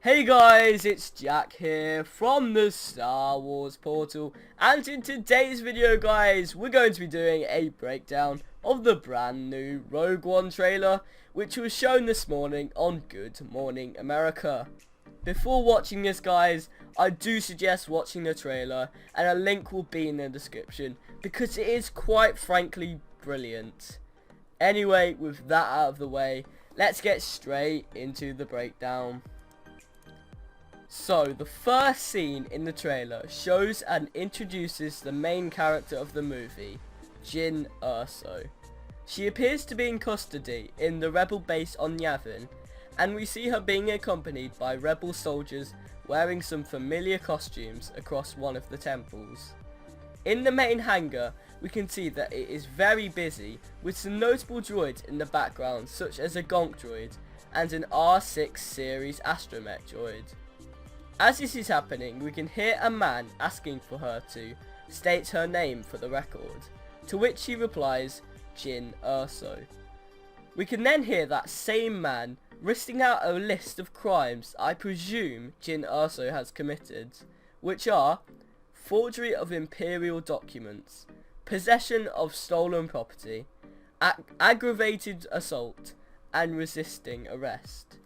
Hey guys, it's Jack here from the Star Wars Portal, and in today's video guys, we're going to be doing a breakdown of the brand new Rogue One trailer, which was shown this morning on Good Morning America. Before watching this guys, I do suggest watching the trailer, and a link will be in the description, because it is quite frankly brilliant. Anyway, with that out of the way, let's get straight into the breakdown. So, the first scene in the trailer shows and introduces the main character of the movie, Jyn Erso. She appears to be in custody in the rebel base on Yavin, and we see her being accompanied by rebel soldiers wearing some familiar costumes across one of the temples. In the main hangar, we can see that it is very busy, with some notable droids in the background such as a Gonk droid and an R6 series astromech droid. As this is happening, we can hear a man asking for her to state her name for the record, to which she replies, Jyn Erso. We can then hear that same man listing out a list of crimes I presume Jyn Erso has committed, which are forgery of imperial documents, possession of stolen property, aggravated assault, and resisting arrest.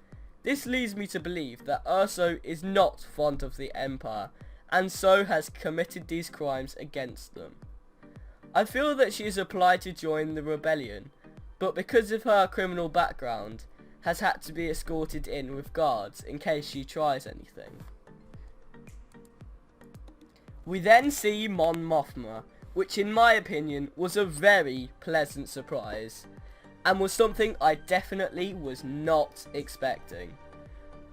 This leads me to believe that Erso is not fond of the Empire, and so has committed these crimes against them. I feel that she has applied to join the rebellion, but because of her criminal background, has had to be escorted in with guards in case she tries anything. We then see Mon Mothma, which in my opinion was a very pleasant surprise, and was something I definitely was not expecting.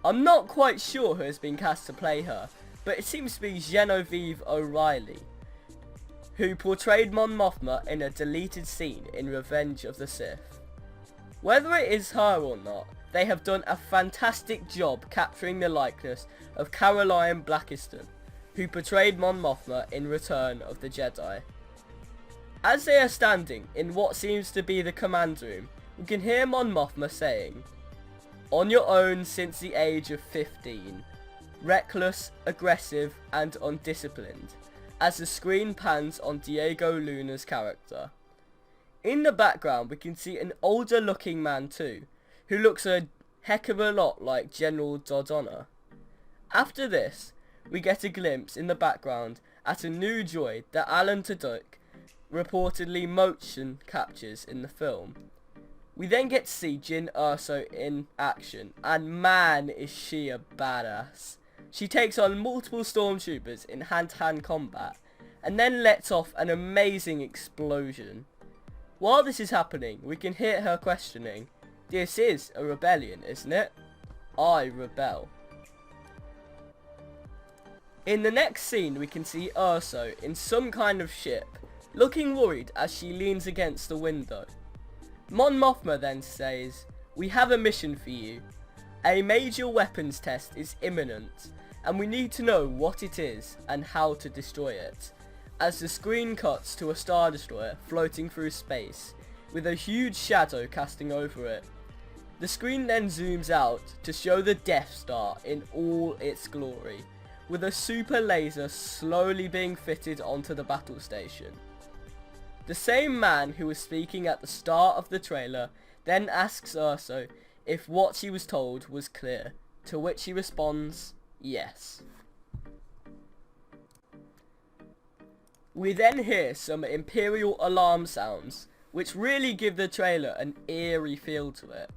I'm not quite sure who has been cast to play her, but it seems to be Genevieve O'Reilly, who portrayed Mon Mothma in a deleted scene in Revenge of the Sith. Whether it is her or not, they have done a fantastic job capturing the likeness of Caroline Blackiston, who portrayed Mon Mothma in Return of the Jedi. As they are standing in what seems to be the command room, we can hear Mon Mothma saying, "On your own since the age of 15, reckless, aggressive and undisciplined," as the screen pans on Diego Luna's character. In the background we can see an older looking man too, who looks a heck of a lot like General Dodonna. After this, we get a glimpse in the background at a new droid that Alan Tudyk reportedly motion captures in the film. We then get to see Jyn Erso in action, and man is she a badass. She takes on multiple stormtroopers in hand-to-hand combat, and then lets off an amazing explosion. While this is happening, we can hear her questioning, "This is a rebellion, isn't it? I rebel." In the next scene we can see Erso in some kind of ship, looking worried as she leans against the window. Mon Mothma then says, "We have a mission for you. A major weapons test is imminent, and we need to know what it is and how to destroy it," as the screen cuts to a Star Destroyer floating through space, with a huge shadow casting over it. The screen then zooms out to show the Death Star in all its glory, with a super laser slowly being fitted onto the battle station. The same man who was speaking at the start of the trailer then asks Erso if what she was told was clear, to which he responds, yes. We then hear some Imperial alarm sounds, which really give the trailer an eerie feel to it,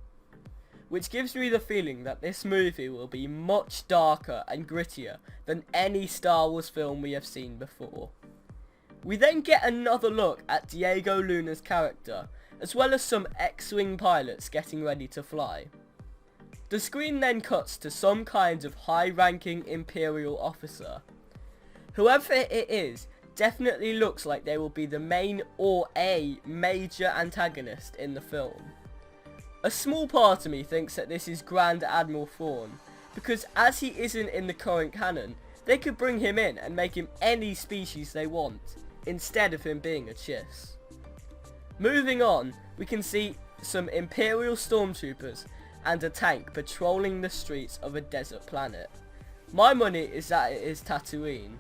which gives me the feeling that this movie will be much darker and grittier than any Star Wars film we have seen before. We then get another look at Diego Luna's character, as well as some X-Wing pilots getting ready to fly. The screen then cuts to some kind of high-ranking Imperial officer. Whoever it is definitely looks like they will be the main or a major antagonist in the film. A small part of me thinks that this is Grand Admiral Thrawn, because as he isn't in the current canon, they could bring him in and make him any species they want, instead of him being a Chiss. Moving on, we can see some Imperial stormtroopers and a tank patrolling the streets of a desert planet. My money is that it is Tatooine.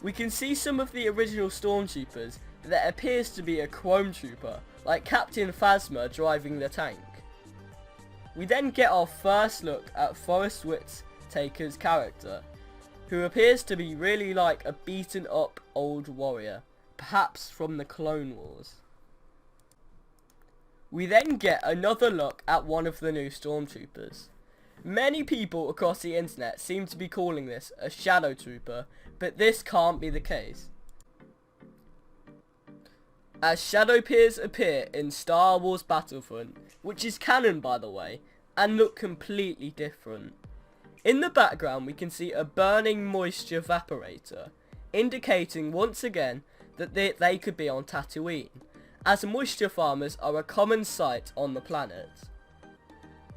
We can see some of the original stormtroopers, but there appears to be a chrome trooper, like Captain Phasma driving the tank. We then get our first look at Forrest Whitaker's character, who appears to be really like a beaten up old warrior, perhaps from the Clone Wars. We then get another look at one of the new stormtroopers. Many people across the internet seem to be calling this a shadow trooper, but this can't be the case, as shadow peers appear in Star Wars Battlefront, which is canon by the way, and look completely different. In the background we can see a burning moisture evaporator, indicating once again that they could be on Tatooine, as moisture farmers are a common sight on the planet.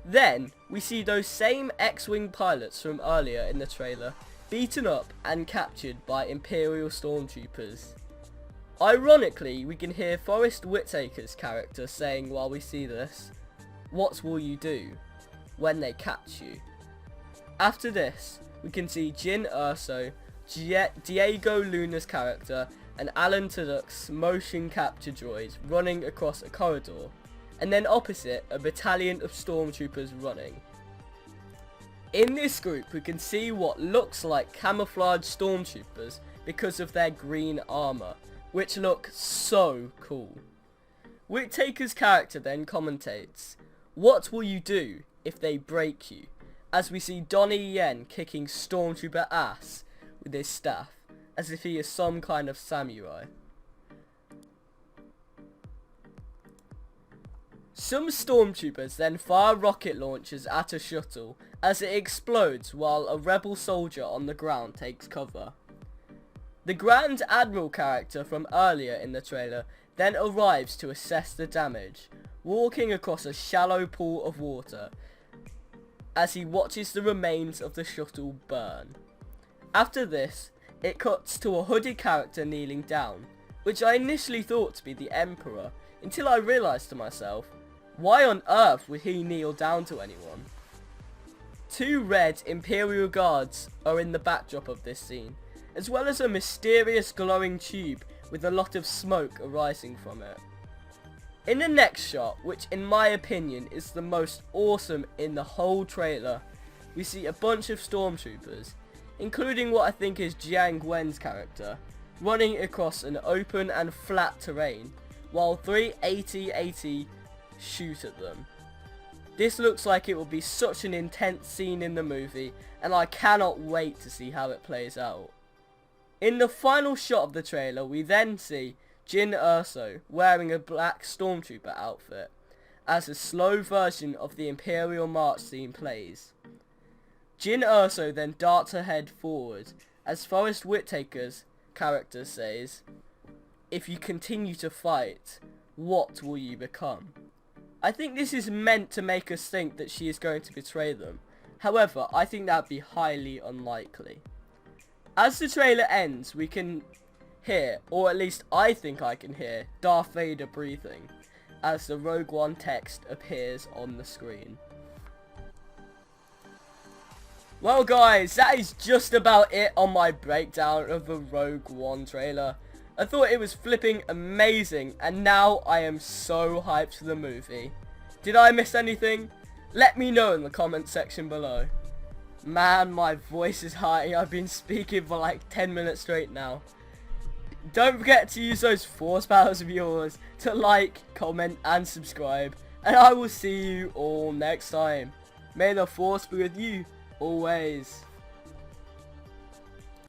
Then we see those same X-Wing pilots from earlier in the trailer beaten up and captured by Imperial stormtroopers. Ironically, we can hear Forrest Whitaker's character saying while we see this, "What will you do when they catch you?" After this, we can see Jyn Erso, Diego Luna's character, and Alan Tudyk's motion capture droid running across a corridor, and then opposite a battalion of stormtroopers running. In this group we can see what looks like camouflage stormtroopers because of their green armour, which look so cool. Whitaker's character then commentates, "What will you do if they break you?" as we see Donnie Yen kicking stormtrooper ass with his staff, as if he is some kind of samurai. Some stormtroopers then fire rocket launchers at a shuttle as it explodes while a rebel soldier on the ground takes cover. The Grand Admiral character from earlier in the trailer then arrives to assess the damage, walking across a shallow pool of water as he watches the remains of the shuttle burn. After this, it cuts to a hooded character kneeling down, which I initially thought to be the Emperor, until I realised to myself, why on earth would he kneel down to anyone? Two red Imperial guards are in the backdrop of this scene, as well as a mysterious glowing tube with a lot of smoke arising from it. In the next shot, which in my opinion is the most awesome in the whole trailer, we see a bunch of stormtroopers, including what I think is Jiang Wen's character, running across an open and flat terrain, while three AT-AT shoot at them. This looks like it will be such an intense scene in the movie, and I cannot wait to see how it plays out. In the final shot of the trailer, we then see Jyn Erso wearing a black stormtrooper outfit, as a slow version of the Imperial March theme plays. Jyn Erso then darts her head forward, as Forrest Whitaker's character says, "If you continue to fight, what will you become?" I think this is meant to make us think that she is going to betray them. However, I think that would be highly unlikely. As the trailer ends, we can hear, or at least I think I can hear, Darth Vader breathing, as the Rogue One text appears on the screen. Well guys, that is just about it on my breakdown of the Rogue One trailer. I thought it was flipping amazing, and now I am so hyped for the movie. Did I miss anything? Let me know in the comment section below. Man, my voice is hurting. I've been speaking for like 10 minutes straight now. Don't forget to use those force powers of yours to like, comment and subscribe. And I will see you all next time. May the force be with you always.